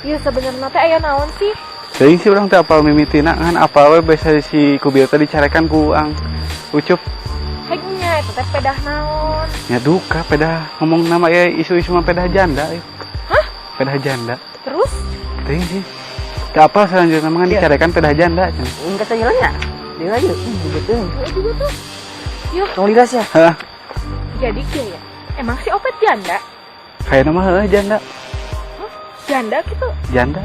Iya sebenarnya teh aya naon sih? Jadi sih orang teh apal mimitina kan apal we biasa si kubil teh dicarekan ku ang Ucup. Hegnya itu teh pedah naon? Ya duka pedah ngomong nama ya isu-isu mah pedah janda. Hah? Pedah janda. Terus? Teuing sih. Teu apal selanjutnya mah dicarekan pedah janda. Enggak tanya nya. Dia aja betul. Iya juga tuh. Yo, Tong liras ya. Heeh. jadi kieu ya. Emang si Opet janda? Kayak nama heeh janda. Hah? Janda gitu. Janda.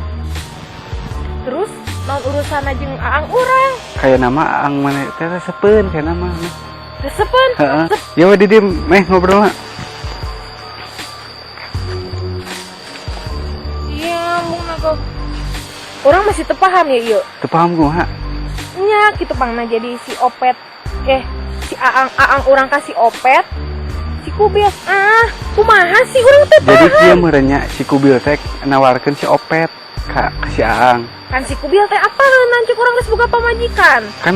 Terus naon urusan jeung aang urang? Kayak nama ang mana teh sepeun kayak nama. Resepen. Heeh. Ya we di meh ngobrol mah. Iya, mung nago. Orang masih teu paham ya ieu. Teu paham kumaha. Nya kitu pangna jadi si Opet. Si aang urang kasih Opet. Si Kubil. Kumaha sih urang teu Jadi paham. kieu meurenya si kubil teh nawarkeun si Opet ka si Aang. Kan si Kubil teh apa nancuk urang geus boga pamajikan. Kan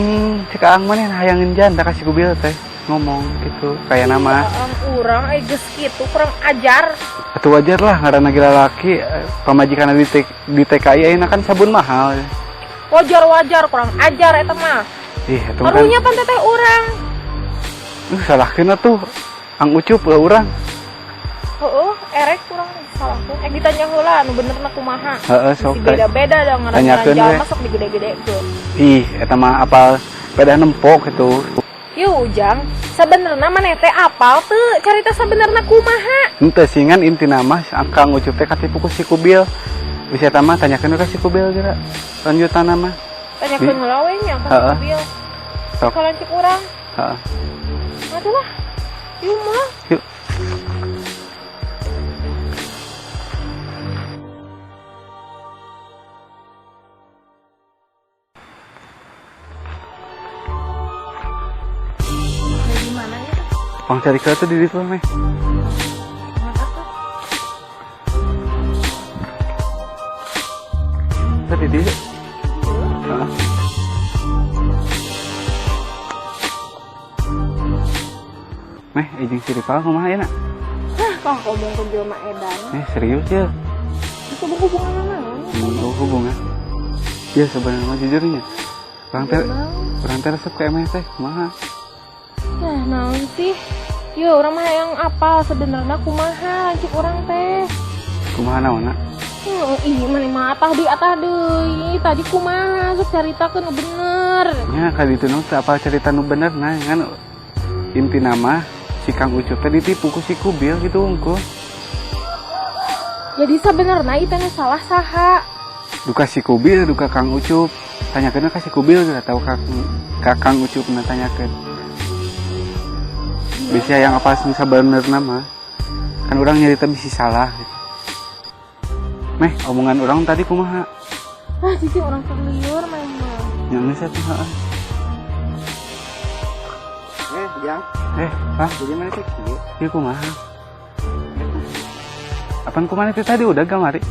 si Aang maneh hayangin janda ka si kubil teh ngomong gitu kayak nama. Aang urang geus kitu kurang ajar. Atuh wajar lah ngaranna ge lalaki pamajikanna di TKI ayeuna kan sabun mahal. Wajar kurang ajar eta mah. Ih, atuh kan. Harunya pan teteh urang. Salahkeun atuh. Ang Ucup urang. Heueuh, erek kurang salahkeun. Ditanya heula anu benerna kumaha. Heeh, sok. Si beda-beda da ngaranna Tanyakeun jalma we. sok digede-gedekeun. Ih, eta mah apal pedah nempok gitu. Yuk Ujang, sebenarnya maneh teh apal teu carita sebenarnya kumaha? Henteu singan intina mah Kang Ucup teh katipu ku si kubil. Bisa eta mah tanyakeun ka si kubil geura. Lanjutanna mah. Tanyakeun heula we nya ka Heeh. Kubil. Sok. Kalau cek urang. Heeh. Atuh lah. Yuk mah. Yuk. Di mana ya? Pang cari ke tuh di ditu meh. Mana tuh? Tadi di ditu. Heeh. Meh, izin si Rival kumaha ya nak? Hah, kok ngomong ke jelema edan? Serius ya? Itu berhubungan naon? Hubungan. Ya sebenarnya mah jujurnya. Orang teh resep ke emeh teh, kumaha? Nah, naon sih? Yo, orang mah yang apal sebenarnya kumaha lanjut orang teh. Kumaha naonna? Ih, mana mah atah deui. Tadi kumaha sok caritakeun nu bener. Nya ka ditu nu teu apal cerita nu bener nah kan inti nama si Kang Ucup teh ditipu ku si kubil gitu unggul. Jadi sebenarnya itu nu salah saha. Duka si kubil, duka Kang Ucup. Tanyakeun ka si kubil gak tahu ka Kang Ucup na tanyakeun. Bisa yang apa sih bener nama kan orang nyarita bisa salah gitu. Meh omongan orang tadi kumaha Cici orang terliur memang. yang ini satu heeh. Jang. Jadi mana sih ieu kumaha apaan kumaha itu tadi udah gamari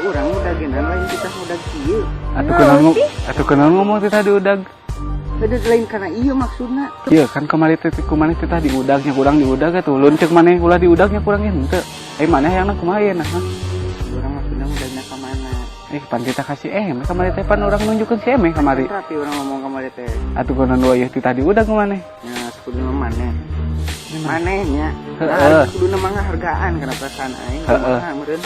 Urang udah genan lain kita udah kieu. atuh kenal ngomong itu tadi udah Beda lain karena iya maksudna. iya kan kemarin teh kumaha itu tadi udagnya kurang di udag atuh lun ceuk maneh ulah di udagnya kurang henteu mana yang kumaha ya nah Urang maksudna udahnya ka mana? pan kita kasih kemarin teh pan orang nunjukeun si kemarin Tapi orang ngomong kemarin teh. atuh kunaon dua ieu tadi udag maneh Ya, kudu maneh. Manehnya. Heeh. Kudu mah hargaan kana perasaan aing. Heeh. Kumaha meureun?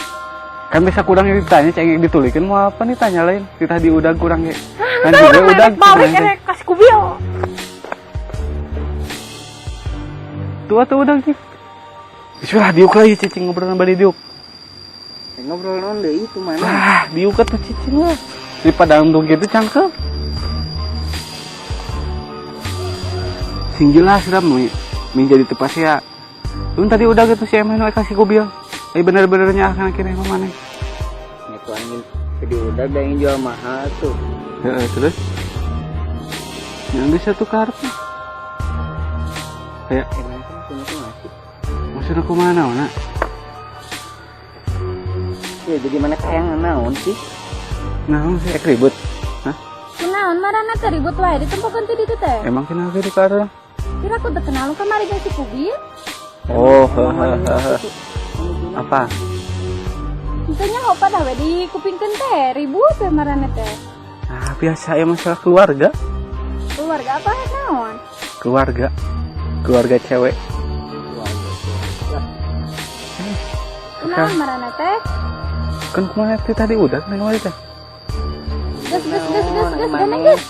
kan bisa kurang ditanya cengeng ditulikeun mau apa nih tanya lain kita di udag kurang ge kan Udah juga orang udag menek balik erek kasih kubil. tua tuh udag sih sudah diuk lagi cicing ngobrol bali diuk Ngobrol naon deui itu mana? wah diuk tuh cicing lah di padang dong gitu cangkep sing jelas lah menjadi tepas ya lu tadi udah gitu si emeh nu kasih kubil bener-benernya akan akhirnya mana Itu angin jadi udah ada yang jual mahal tuh. terus yang bisa tukar kayak Emang kan punya tuh masih. maksudnya kumana nak Ya jadi mana kayak naon sih? nah sih ribut hah Kunaon marana teh ribut wae ditempokeun ti ditu teh. emang kenal gitu karo Kira aku teu kenal kamari jeung si kubil. oh apa Tentunya hopa dah we di kupingkeun teh ribut we marane teh. Nah, biasa ya masalah keluarga. Keluarga apa naon? Keluarga cewek. Kunaon marane teh? Kan kemana tadi udah neng wanita. Gas ganeng gas.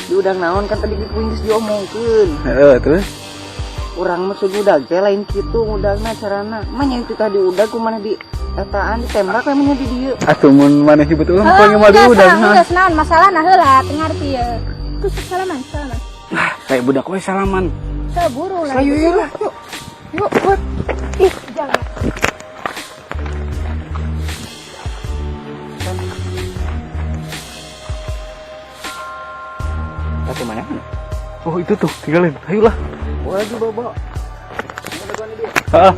Di udang naon kan tadi kuing geus diomongkeun. Terus Urang mah sudah teh lain kitu udangna carana. Manya itu tadi udah kumaha di etaan ditembak we manya di dieu. atuh mun maneh si betul mah poe mah udah. Geus naon masalahna heula teu ngarti ya. Kus salaman. Kayak budak we salaman. Seburu lah. Ayo ya lah. Yuk, buat. Ih, jangan. Atuh mana? Oh itu tuh, tinggalin. Ayolah. Waduh bobo. Ada gua dia. Heeh.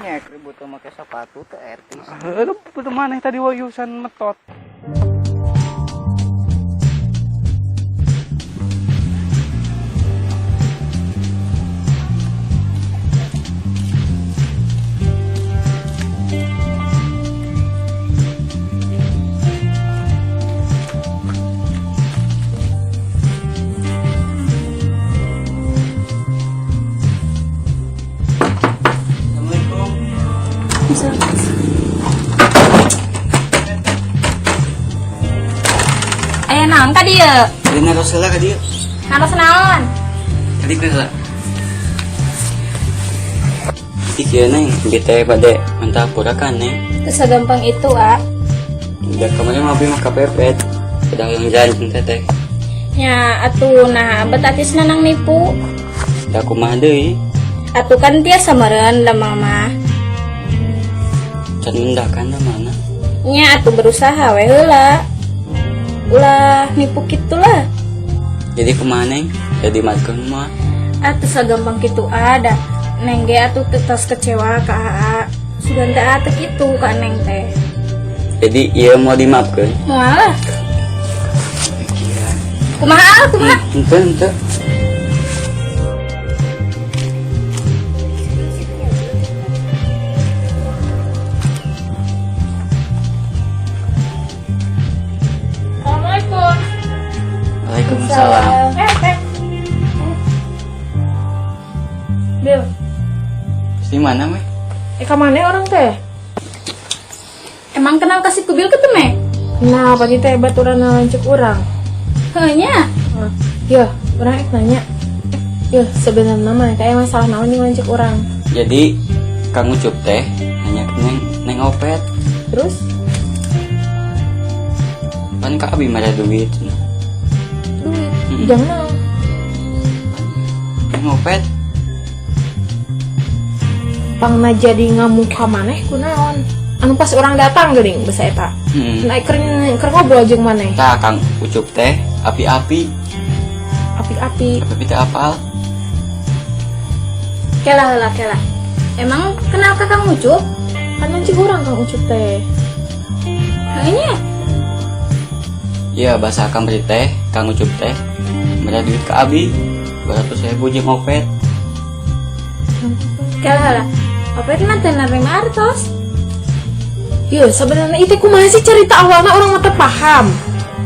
Nyek ribut make sepatu teh etis. Aduh, betul maneh tadi wayusan metot. Aya naon ka dieu? Dina rosela ka dieu. Harus naon? Tadi kira. Ieu neng, kita pada mantap pura kan neng. Teu sagampang itu, ah. Udah kemarin ngopi mah kapepet. Sedang yang jalan teh. Nya atuh nah betatisna nang nipu. Da kumaha deui? Atuh kan tiasa meureun lemah mah. Can mendakan da mana? Nya atuh berusaha we heula. Ulah nipu kitu lah. Jadi kumaha neng? Jadi makan mah. Atuh sagampang kitu ada. Neng ge atuh tetes kecewa ka AA. Sudah teu atuh kitu ka neng teh. Jadi ieu mau dimaafkeun. Moal. Kumaha? Henteu. Assalamualaikum. Waalaikumsalam. Bil, Di mana meh? kemana orang teh? Emang kenal kasih kubil ke teme? Nah, pagi teh baturan lancuk orang. Hanya. Ya, orang nanya. Ya, sebenarnya mah kayak masalah naon yang lancuk orang. Jadi Kang Ucup teh hanya neng opet. Terus? Kan Kak Abi mah ada duit. Duit. Jangan. Neng opet. Pangna jadi ngamuka maneh kunaon? Anu pas orang datang geuning basa eta. Nah, keur ngobrol jeung maneh. Tah Kang Ucup teh api-api. Api-api. Api teh apal. Kela. Emang kenal ka Kang Ucup? Kan lancuk orang Kang Ucup teh. Hanya. Iya bahasa Kang beri teh Kang Ucup teh ada duit ke Abi 200.000 jeung opet. Kela. Apa itu nanti nerima artos? Ya, sebenarnya itu kumaha sih cerita awalnya orang mah teu paham.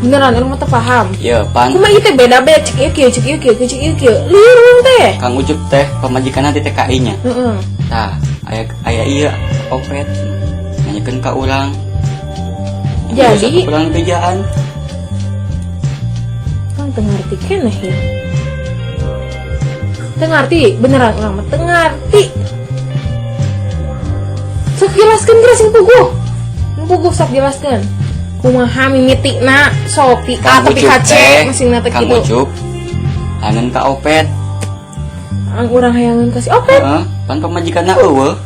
Beneran orang mah teu paham. Iya pan Kumaha ieu teh beda-beda cek ieu kieu. Liur teh. Kang Ucup teh pemajikan di TKI nya. Heeh. Tah aya iya opet nanyakeun ka urang. Jadi urang kerjaan. kan teu ngarti keneh ya. Teu ngarti, beneran urang mah teu ngarti. Sok jelaskeun geus sing puguh. Puguh sok jelaskeun. Kumaha mimitikna sok ti A tapi kace masingna teh Kang kitu. Ucup angen ka opet. Ang urang hayangeun kasih opet. Heeh, pan pemajikanna eueuh.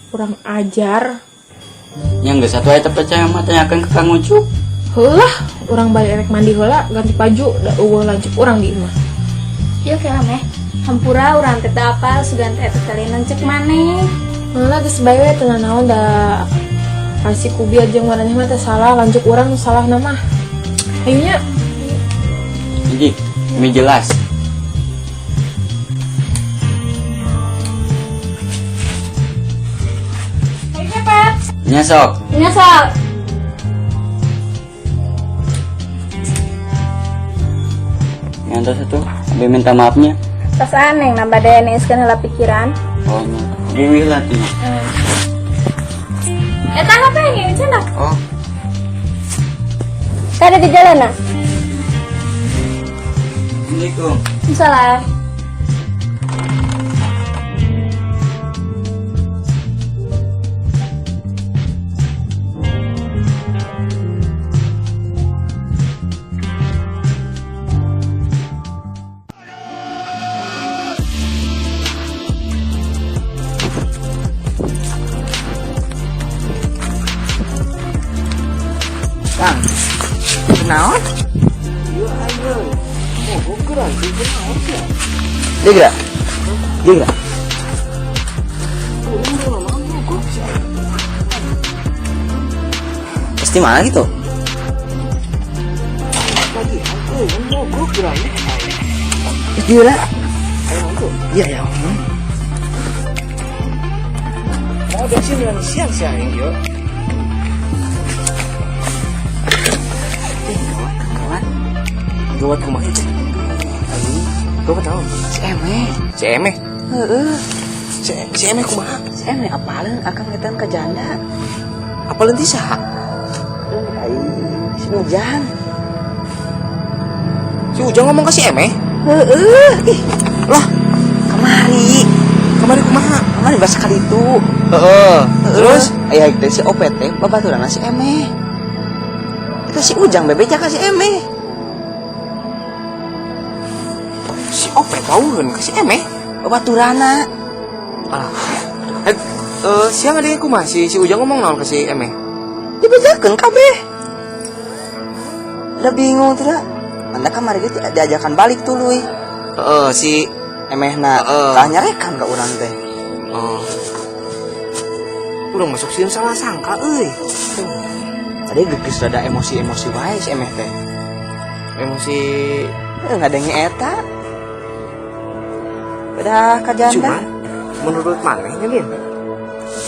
Kurang ajar. Yang geus satu eta percaya mah tanyakeun ke Kang Ucup. Heulah, urang balik erek mandi heula ganti baju da eueuh lanjut urang di imah. Yuk kela meh. Hampura urang teh teu apal sugan teh kalian nancek maneh. Malah geus bae we teu naon da kasih kubiar jeung maneh mah teh salah lanjut urang nu salah mah. Ayeuna Jadi Mie jelas. Ayo cepet. Nyesok. Nyesel. Ngantos itu. Abi minta maafnya. Tas aneh nambah DNS kan hela pikiran. Oh, giwih lah tuh. Eta apa yang ini cina? Oh, Kada di jalan nah. Assalamualaikum. Salah. Kang, kenaon? Dia gerak. Dia gerak. Pasti mana gitu? Gila. Iya ya. Mau bensin dengan siang siang yo. Gawat rumah itu. Gawat tahu. Si Eme. Si Emeh. Heeh. Si Emeh kumaha? Si Eme apalin akan ngetan ke janda. Apa lenti saha? Si Ujang. Si Ujang ngomong ke si Emeh. Heeh. Ih, Lah, kemari. kemarin kumaha? Kemari bahas sekali itu. Heeh. Terus Ayah itu si OPT babaturan si Eme. Itu si Ujang bebe jaga si Eme. si Opet baureun ke si Emeh. Babaturana. Alah. Siang ada kumaha si Ujang ngomong naon ke si Emeh. Dibejakeun kabeh. Udah bingung tuh dah. Manda kamari gitu diajakan balik tuh lui. Si Emehna tanya rekan ka urang teh. Udah masuk sieun salah sangka euy. Tadi geus rada emosi-emosi wae si Emeh teh. Emosi Ngadengi eta. Udah ka janda. cuman menurut maneh nya Lin.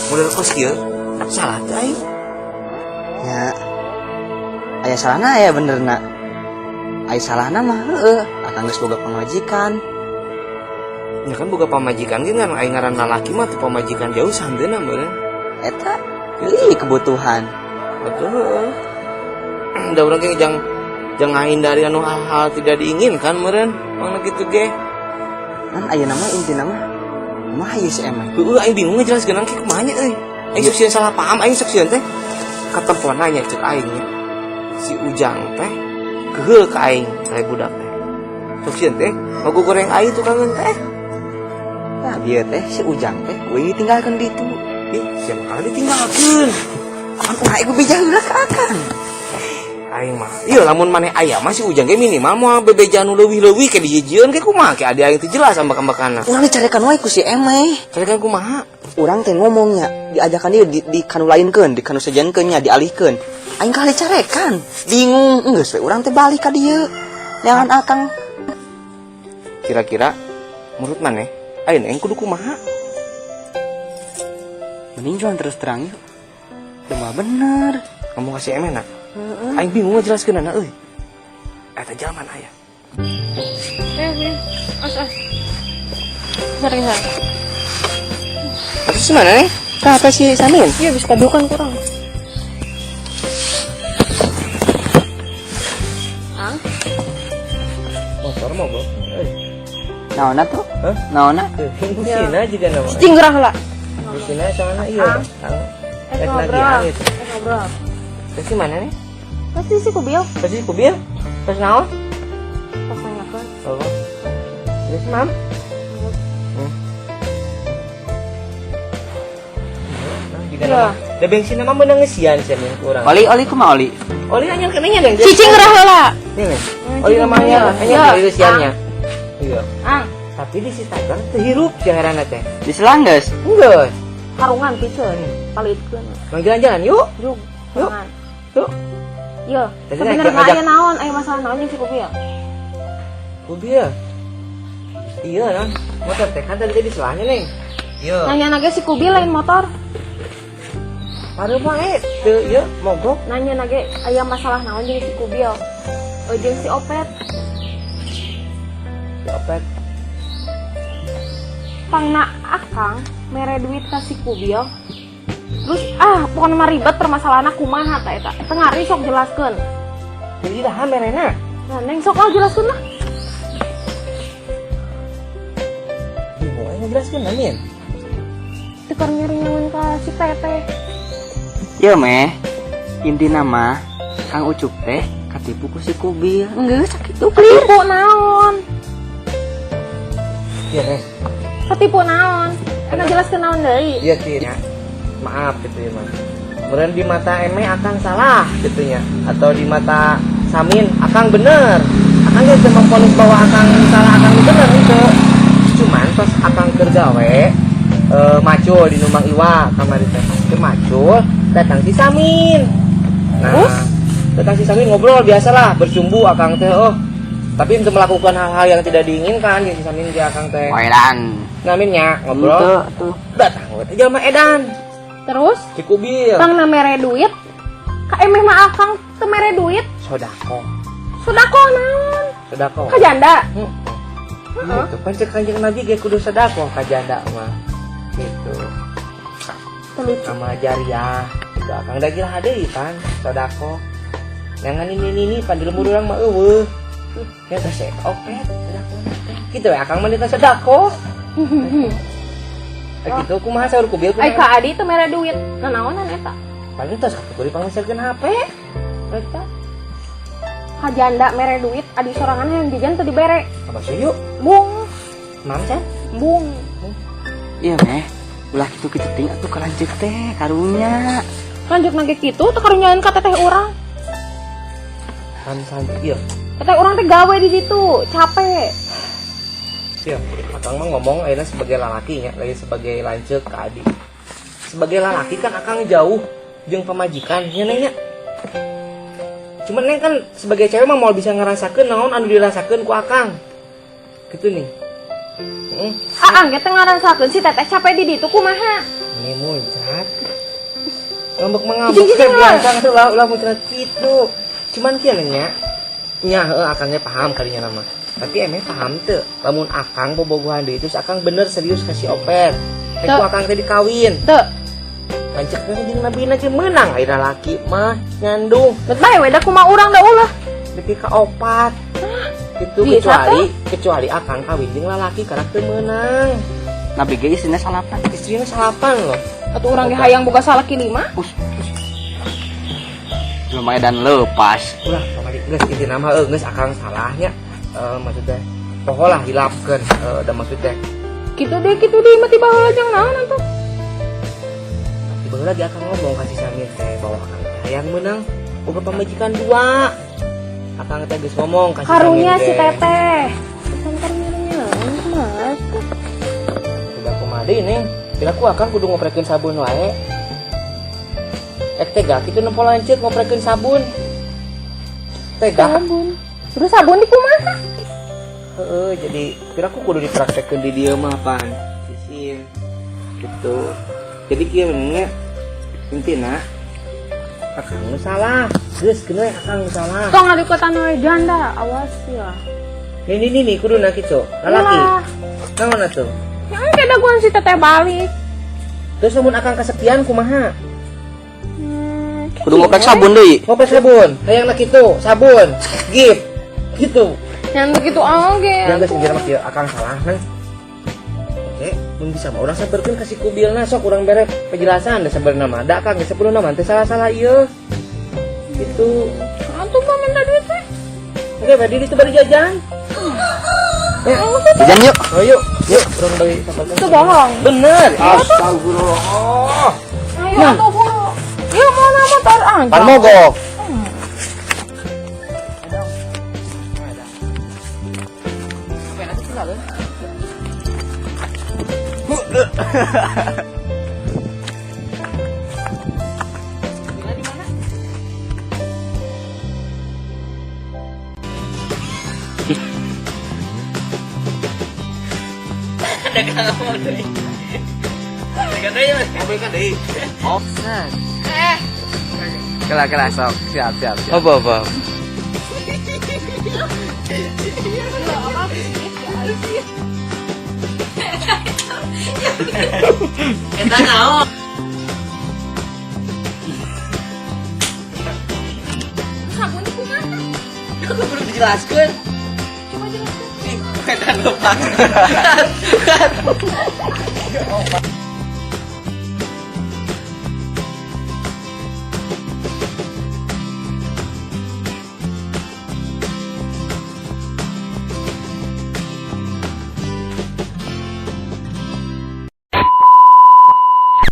Menurut kos kieu salah teh aing. Ya. Aya salahna aya benerna. Aya salahna mah heueuh, akang geus boga pamajikan. Ya kan boga pamajikan ge kan aing ngaran lalaki mah teu pamajikan jauh sandeuna meureun. Eta ieu kebutuhan. Betul. Da urang ge jang ngahindari anu hal-hal tidak diinginkan meureun. Mangna kitu ge. Kan ayeuna mah intina mah mah ieu si Emeh. Heueuh aing bingung ngejelaskeun ke kumaha nya euy. Aing sok sieun salah paham aing sok sieun teh. Katempona nya ceuk aing nya. Si Ujang teh keheul ka aing kayak budak teh. Sok sieun teh ngago goreng aing tukangeun teh. Nah, bieu teh si Ujang teh kuing ditinggalkeun ditu. Ih, siapa kali ditinggalkeun. Kan urang ieu bebeja heula ka akang. Aing mah ieu lamun maneh aya mah si Ujang ge minimal moal bebeja anu leuwih-leuwih ke dijieun ge kumaha ke adi aing teh jelas ambak-ambakanna. Urang dicarekan wae ku si Emeh. Carekan kumaha? Urang teh ngomongnya diajakan dia di kanu lainkeun, di kanu sajankeun nya dialihkeun. Aing kali carekan. Bingung geus we urang teh balik ka dieu. Jangan akang. Kira-kira menurut maneh ayeuna aing kudu kumaha? Mending jual terus terang yuk. Cuma bener. Ngomong ka si Emena. Aing bingung ngajelaskeunana euy. Eta jaman aya. Sering. Terus mana nih? Kata si Samin? Iya bisa kadukan kurang. Motor mau bro? Naona tuh? Hah? Naona? Kusina juga nama. Tinggerah lah. Kusina sama iya. Ngobrol. Terus mana nih? Pasti sih kubil. Terus kubil? Terus naon? Pokoknya kan. Oh. Terus mam? Iya. Da bensin mah beunang ngesian sih yang kurang. Oli kumaha oli? Oli anyar kenanya deng. Cicing gerah lah. Nih. Oli namanya Iya. anyar dari siannya. Iya. Ang, Tapi di si Tiger teu hirup sih ngaranna teh. Di Selangges. Enggak. harungan piceun. Palitkeun. Mang jalan-jalan yuk. Yuk. Yuk. Jangan. Tuh. Iya. Tadi Sebenarnya ngajak- aya naon, aya masalah naon yang si kubil. Kubil. Iya, non. Motor teh kan tadi di selahnya, Neng. Iya. Nanya nage si Kubil lain motor. Aduh mah teu ieu mogok. Nanya nage aya masalah naon jeung si Kubil. Jeung si Opet. Si Opet. Pangna akang mere duit ka si Kubil. Terus pokoknya mah ribet permasalahanna kumaha ta eta. Teu ngari sok jelaskeun. Jadi dah merena. Nah, Neng sok jelaskeun lah. Ibu aing jelaskeun namin. Tekar ngiring ka si Teteh. Ya meh, inti nama Kang Ucup teh katipu ku si Kubil. Enggak sakit tuh Ketipu naon? Iya, Neng. Ketipu naon? Enak jelaskeun naon deui. Iya, Tina. Maaf gitu ya, Mas. Kemudian di mata Eme akang salah gitu ya. Atau di mata Samin akang bener. Akang gitu memponis bahwa akang salah, akang bener itu. Cuman pas akang kerja macul di Numbang Iwa kamari teh. Itu macul datang si Samin. Nah, datang si Samin ngobrol biasalah, bercumbu akang teh. Tapi untuk melakukan hal-hal yang tidak diinginkan si Samin ke akang teh. Wailan. Naminnya ngobrol. Tuh. Datang we teh jelema edan. Terus Si Kubil. pangna mere duit. Ka emeh mah akang teu mere duit. Sodako. Sedekah naon? Sodako. Ka janda. Gitu. Pancet Kanjeng Nabi ge kudu sedekah ka janda mah. Gitu. Telucu. Sama jariah. Gitu akang da gila deui pan sodako. Jangan ini pan di lembur urang mah eueuh. Ya teh sek oke sedekah. Gitu we akang mah ditanya sedekah. Gitu kumaha saur Kubil Ai ka Adi teu mere duit. Nanaonan eta? paling tos kudu dipangeserkeun HP. Eta. Ka janda mere duit, adi sorangan yang jajan teu dibere. Apa sih yuk? Bung, Mam can? bung. Iya meh, ulah kitu ting atuh kalanjut teh karunya. Lanjut nage kitu teu karunyaeun ka teteh urang. San iya. Teteh urang teh gawe di situ, capek. Iya, akang mah ngomong ayeuna sebagai lalaki nya, lagi sebagai lanceuk ka Adi. Sebagai lalaki kan akang jauh jeung pamajikan nya Neng nya. Cuman Neng kan sebagai cewek mah mau bisa ngerasakeun naon anu dirasakeun ku akang. Gitu nih. Ge teu ngarasakeun si teteh capek di ditu kumaha? Ini muncrat. Ngambek biasa ulah muncrat gitu. Cuman kieu nya. Nya akangnya paham kalinya nama. Tapi emang paham teu lamun akang bobogohan deui terus akang bener serius kasih Opet. Ku akang teh dikawin. Teu. Pancek we jeung nabina teh meunang ayeuna laki mah nyandung. Bet bae we da kumaha urang da ulah. Nepi ka 4. Itu kecuali akang kawin jeung lalaki karakter meunang. Nabi ge istrina salapan. Istrina salapan loh. Atuh urang ge hayang boga salaki 5. Lumayan dan lepas. Ulah kamari geus intina mah geus akang salahnya. Maksudnya poholah hilapkeun da maksudnya. Kitu deui mah tiba heula jeung naon atuh. Tiba lagi akang ngomong kasih Samin teh bahwa akang hayang meunang boga pamajikan 2. Akang teh geus ngomong kasih Karunya Samin si teh. teteh. Bukan karunya. Mas. Udah kumade Neng. Bila ku akang kudu ngoprekeun sabun wae. Tega kitu nempo lanceuk ngoprekeun sabun. Tega. Sabun. Terus sabun di kumaha? Jadi kira aku kudu dipraktekkeun di dieu mah pan. Sisil. Gitu. Jadi kieu nya intina akang nu salah. Geus keun we akang nu salah. Tong ngadeuketan we janda, awas ya. Ini kudu na kitu. Lalaki. Naon atuh? Yang engke daguan si teteh balik. Terus lamun akang kasepian kumaha? Kudu ngoprek sabun deui. Ngoprek sabun. Hayangna kitu, sabun. Gift. Gitu. Yang begitu oge. Yang geus ngira mah kieu akang salah nang. Oke, mun bisa mah urang sabarkeun ka si Kubilna sok urang bere penjelasan da sabenerna mah. Da akang geus sabenerna mah teh salah-salah ieu. Gitu. Atuh mah minta duit teh. Oke, bari di bari jajan. Jajan yuk. Oh yuk, urang bari sabarkeun. Itu bohong. Bener. Astagfirullah. Ayo atuh bu. Yuk mau nama motor Pan mogok. Ada kamu deh. Kan deh, ambil kan deh. Offset. Kela sok. Siap. Apa? Kita naon? Sabun itu mana? Aku belum dijelaskan. Coba jelaskan. Bukan lupa.